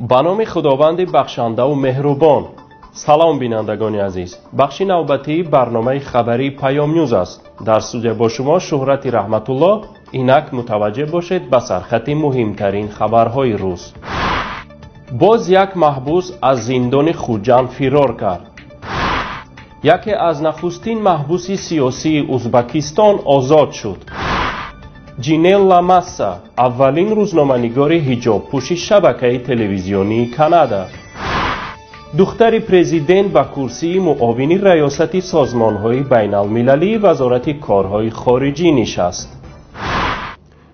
به نام خداوند بخشنده و مهربان. سلام بینندگان عزیز، بخش نوبتی برنامه خبری پیام نیوز است. در استودیو با شما شهرت رحمت الله. اینک متوجه باشید به سرخط مهمترین خبرهای روز. باز یک محبوس از زندان خوجند فرار کرد. یکی از نخستین محبوس سیاسی ازبکستان آزاد شد. جینل لاماسا، اولین روزنامه‌نگار حجاب پوش شبکه تلویزیونی کانادا. دختر پرزیدنت به کرسی معاون ریاست سازمان‌های بین‌المللی وزارت کارهای خارجی نشست.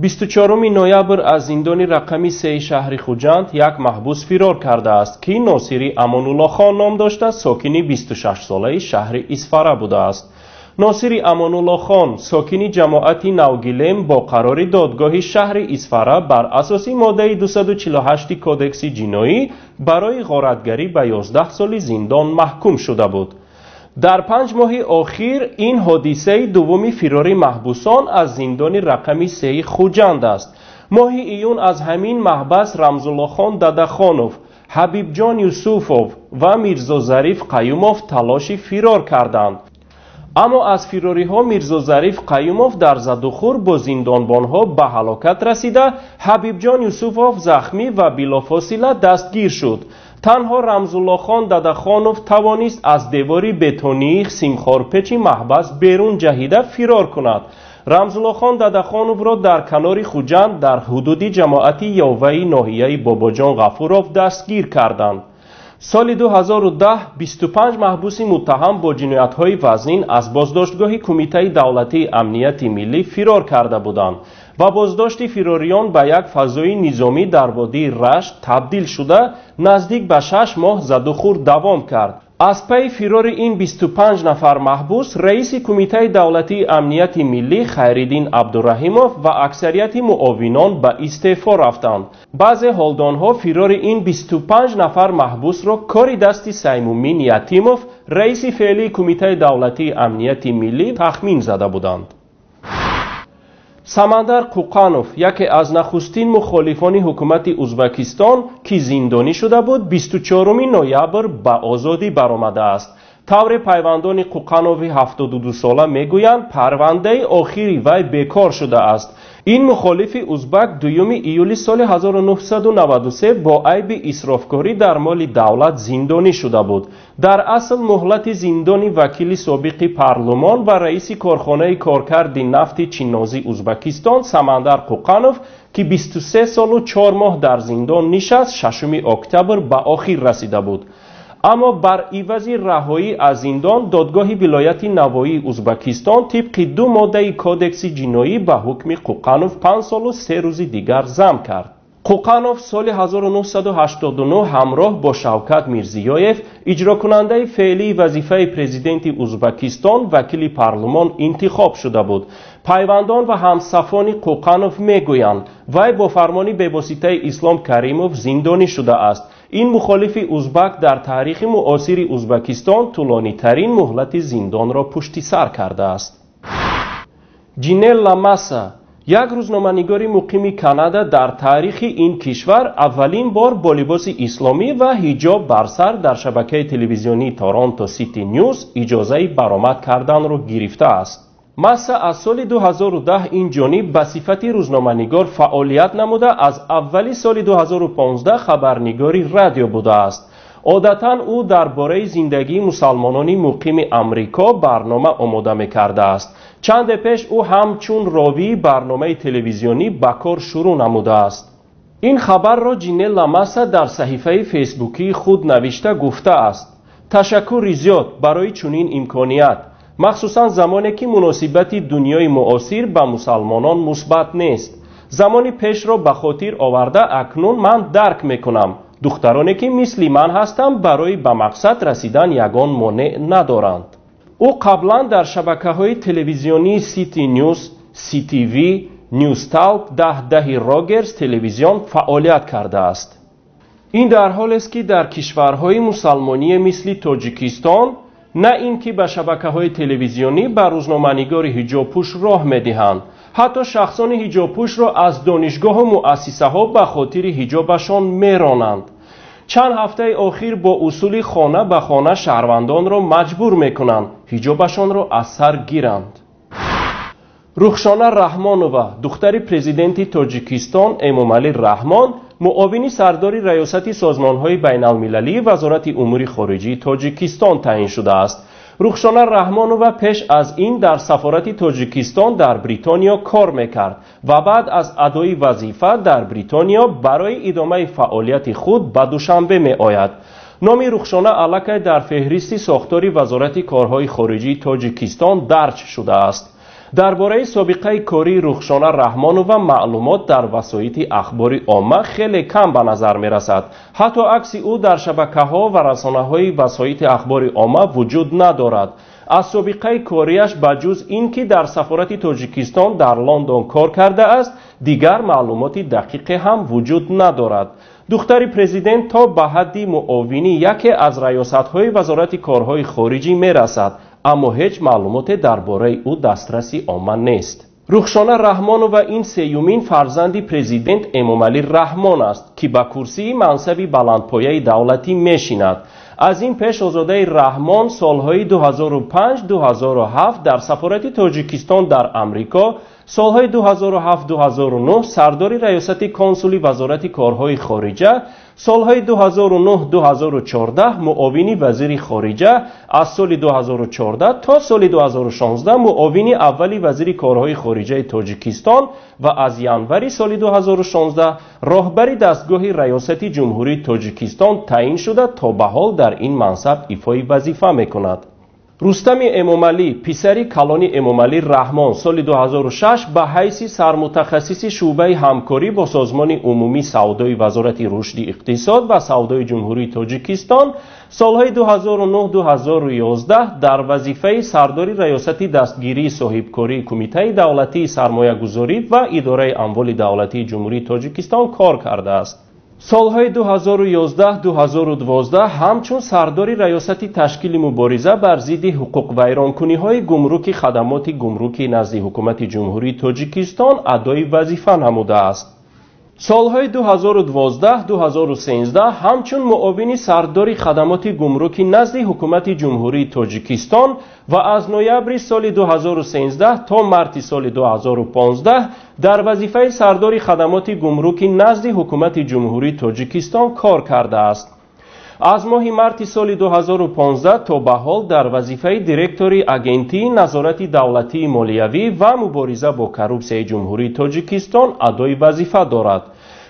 24 نوامبر از زندان رقمی 3 شهر خوجند یک محبوس فرار کرده است که ناصری امان‌الله خان نام داشته، ساکن 26 ساله شهر اسفاره بوده است. ناصری امان‌الله خان ساکن جماعت نوگیلم با قرار دادگاه شهر اسفاره بر اساس ماده 248 کودکس جنایی برای غارتگری به 11 سال زندان محکوم شده بود. در 5 ماه اخیر این حادثه دومی فرار محبوسان از زندان رقمی 3 خوجند است. ماه ایون از همین محبس رمزالله خان ددخانوف، حبیب جان یوسوفوف و میرزا ظریف قیوموف تلاش فرار کردند. اما از فراری ها میرزا ظریف قیوموف در زد و خور با زندانبان ها به هلاکت رسیده، حبیب جان یوسوفوف زخمی و بلافاصله دستگیر شد. تنها رمزالله خان ددخانوف توانست از دیواری بتونی سیمخوارپیچ محبس بیرون جهیده فرار کند. رمزالله خان ددخانوف را در کنار خوجند در حدود جماعت یاوه ناحیه باباجان غفوروف دستگیر کردند. سال 2010 25 محبوس متهم با جنایت‌های وزین از بازداشتگاه کمیته دولتی امنیت ملی فرار کرده بودند و بازداشت فراریان به یک فضای نظامی در وادی رشت تبدیل شده نزدیک به 6 ماه زد و خورد دوام کرد. از پی فرار این 25 نفر محبوس، رئیس کمیته دولتی امنیت ملی خیرالدین عبدالرحیموف و اکثریت معاونان به استعفا رفتند. بعضی هلدانها فرار این 25 نفر محبوس را کار دست سیمومین یتیموف، رئیس فعلی کمیته دولتی امنیت ملی تخمین زده بودند. سمندر قوقانوف، یکی از نخستین مخالفان حکومت ازبکستان که زندانی شده بود، 24 نوامبر به آزادی برآمده است. طور پیوندان قوقانوف 72 ساله میگویند پرونده آخری وی بیکار شده است. این مخالف ازبک 2 ایول سال 1993 با عیب اسرافکاری در مال دولت زندانی شده بود. در اصل مهلت زندانی وکیل سابق پارلمان و رئیس کارخانه کارکرد نفت چینازی ازبکستان سمندر قوقانوف که 23 سال و 4 ماه در زندان نشست 6 اکتبر به آخر رسیده بود. اما بر عوض رهایی از زندان، دادگاه ولایت نوایی ازبکستان طبق 2 ماده کودکس جنایی به حکم قوقانوف 5 سال و 3 روز دیگر ضم کرد. قوقانوف سال 1989 همراه با شوکت میرزیویف، اجرا کننده فعلی وظیفه پرزیدنت ازبکستان، وکیل پارلمان انتخاب شده بود. پیوندان و همصفان قوقانوف میگویند وی با فرمان بواسطه اسلام کریموف زندانی شده است. این مخالف ازبک در تاریخ معاصر ازبکستان طولانی ترین مهلت زندان را پشت سر کرده است. جینل لاماسا، یک روزنامه‌نگار مقیم کانادا، در تاریخ این کشور اولین بار با لباس اسلامی و حجاب بر سر در شبکه تلویزیونی تورنتو سیتی نیوز اجازه برآمد کردن را گرفته است. ماسا از سال 2010 این جانب به صفت روزنامه‌نگار فعالیت نموده، از اول سال 2015 خبرنگاری رادیو بوده است. عادتاً او درباره زندگی مسلمانان مقیم امریکا برنامه آماده می‌کرده است. چند پیش او همچون راوی برنامه تلویزیونی به کار شروع نموده است. این خبر را جینل لاماسا در صفحه فیسبوکی خود نوشته گفته است: تشکر زیاد برای چنین امکانیت، مخصوصا زمانی که مناسبت دنیای معاصر به مسلمانان مثبت نیست. زمانی پیش را به خاطر آورده اکنون من درک میکنم. دخترانی که مثل من هستند برای به مقصد رسیدن یگان مانع ندارند. او قبلا در شبکه‌های تلویزیونی سیتی نیوز، سی تی وی، نیوز تالک، 10 راگرز تلویزیون فعالیت کرده است. این در حالی است که در کشورهای مسلمانی مثل تاجیکستان نه اینکه به شبکه‌های تلویزیونی به روزنامه‌نگار حجاب پوش راه می‌دهند، حتی شخصان حجاب پوش را از دانشگاه و مؤسسه‌ها به خاطر حجابشان می‌رانند. چند هفته اخیر با اصول خانه به خانه شهروندان را مجبور میکنند حجابشان را از سر گیرند. رخشانه رحمانووا دختر پرزیدنت تاجیکستان امامعلی رحمان معاون سردار ریاست سازمان‌های بین‌المللی وزارت امور خارجه تاجیکستان تعیین شده است. رخشانه رحمانووا پیش از این در سفارت تاجیکستان در بریتانیا کار میکرد و بعد از ادای وظیفه در بریتانیا برای ادامه فعالیت خود به دوشنبه می آید. نام رخشانه علاقه در فهرست ساختار وزارت کارهای خارجه تاجیکستان درج شده است. درباره سابقه کاری رخشانه رحمانووا معلومات در وسایط اخبار عامه خیلی کم به نظر می رسد. حتی عکس او در شبکه‌ها و رسانه‌های وسایط اخبار عامه وجود ندارد. از سابقه کاریش بجز اینکه در سفارت تاجیکستان در لندن کار کرده است، دیگر معلومات دقیق هم وجود ندارد. دختر پرزیدنت تا به حد معاونی یکی از ریاست‌های وزارت کارهای خارجی می رسد، اما هیچ معلومات درباره او دسترسی عامه نیست. رخشانه رحمانووا این سیومین فرزند پرزیدنت امامعلی رحمان است که به کرسی منصب بلندپایه دولتی میشیند. از این پیش آزاده رحمان سالهای 2005-2007 در سفارت تاجیکستان در امریکا، سالهای 2007-2009 سردار ریاست کنسولی وزارت کارهای خارجه، سالهای 2009-2014 معاون وزیر خارجه، از سال 2014 تا سال 2016 معاون اولی وزیر کارهای خارجه تاجیکستان و از ینوری سال 2016 راهبر دستگاه ریاست جمهوری تاجیکستان تعیین شده تا به حال در این منصب ایفای وظیفه میکند. رستم امامعلی پسر کلان امامعلی رحمان سال 2006 به حیث سرمتخصص شعبه همکاری با سازمان عمومی سودای وزارت رشد اقتصاد و سودای جمهوری تاجیکستان سالهای 2009-2011 در وظیفه سردار ریاست دستگیری صاحبکاری کمیته دولتی سرمایه گذاری و اداره اموال دولتی جمهوری تاجیکستان کار کرده است. سالهای 2011-2012 همچون سردار ریاست تشکیل مبارزه بر ضد حقوق ویرانکنی‌های گمرک خدمات گمرکی نزد حکومت جمهوری تاجیکستان ادای وظیفه نموده است. سالهای 2012-2013 همچون معاون سردار خدمات گمرکی نزد حکومت جمهوری تاجیکستان و از نوامبر سال 2013 تا مارس سال 2015 در وظیفه سردار خدمات گمرکی نزد حکومت جمهوری تاجیکستان کار کرده است. از ماه مارس سال 2015 تا به حال در وظیفه دیرکتوری اگنتی نظارت دولتی مالیوی و مبارزه با کروپسیون جمهوری تاجیکستان ادای وظیفه دارد.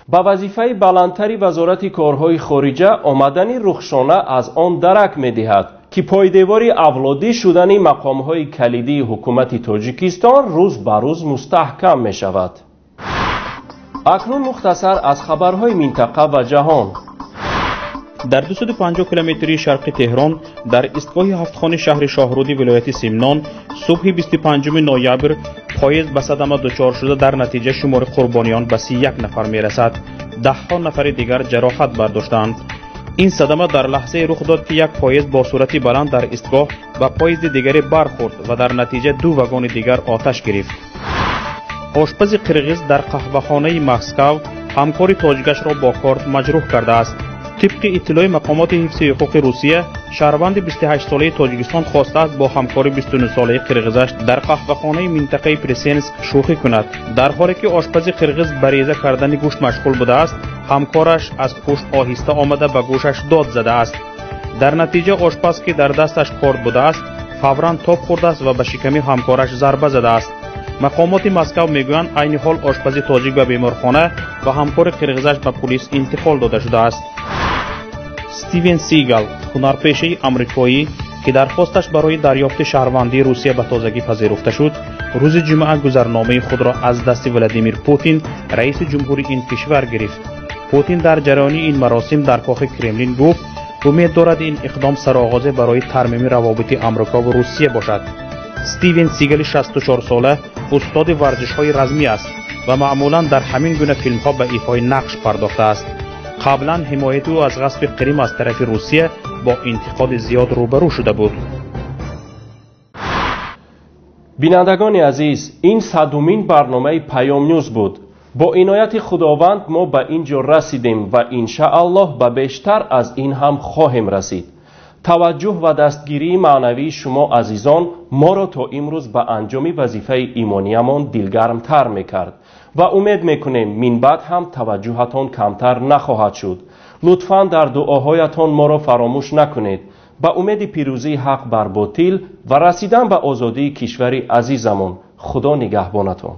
با وظیفه بلندتری وزارت کارهای خارجه آمدن رخشانه از آن درک می‌دهد که پایدار اولادی شدن مقام‌های کلیدی حکومت تاجیکستان روز به روز مستحکم می‌شود. اکنون مختصر از خبرهای منطقه و جهان. در 250 کیلومتری شرق تهران در ایستگاه هفتخانه شهر شاهرودی ولایت سمنان صبح 25 نوامبر پاییز به صدمه دچار شده در نتیجه شمار قربانیان به 31 نفر میرسد. 10 نفر دیگر جراحت برداشتند. این صدمه در لحظه رخ داد که یک پاییز با سرعت بلند در ایستگاه به پاییز دیگری برخورد و در نتیجه 2 واگن دیگر آتش گرفت. آشپز قرغیز در قهوه‌خانه مسکو همکار تاجیکش را با کارت مجروح کرده است. طبق اطلاع مقامات حفظ حقوق روسیه، شهروند 28 ساله تاجیکستان خواسته است با همکار 29 ساله قرغیزش در قهوه‌خانه منطقه پرسنس شوخی کند. در حالی که آشپز قرغیز بریزه کردن گوشت مشغول بوده است، همکارش از پشت آهسته آمده به گوشش داد زده است. در نتیجه آشپز که در دستش کارت بوده است، فوراً تاب خورده است و به شکم همکارش ضربه زده است. مقامات مسکو میگویند عین حال آشپز تاجیک به بیمارخانه و همکار قرغیزش به پلیس انتقال داده شده است. استیون سیگل، هنرپیشه آمریکایی که درخواستش برای دریافت شهروندی روسیه به تازگی پذیرفته شد، روز جمعه گذرنامه خود را از دست ولادیمیر پوتین، رئیس جمهوری این کشور گرفت. پوتین در جریان این مراسم در کاخ کرملین گفت امید دارد این اقدام سرآغاز برای ترمیم روابط آمریکا و روسیه باشد. استیون سیگل 64 ساله استاد ورزش‌های رزمی است و معمولاً در همین گونه فیلم‌ها به ایفای نقش پرداخته است. قبلا حمایت او از غصب کریم از طرف روسیه با انتقاد زیاد روبرو شده بود. بینندگان عزیز، این صدومین برنامه پیام نیوز بود. با عنایت خداوند ما به اینجا رسیدیم و انشاءالله به بیشتر از این هم خواهیم رسید. توجه و دستگیری معنوی شما عزیزان ما را تا امروز به انجام وظیفه ایمانیمان دلگرمتر میکرد و امید میکنیم من بعد هم توجهتان کمتر نخواهد شد. لطفاً در دعاهایتان ما را فراموش نکنید. با امید پیروزی حق بر باطل و رسیدن به آزادی کشور عزیزمان. خدا نگهبانتان.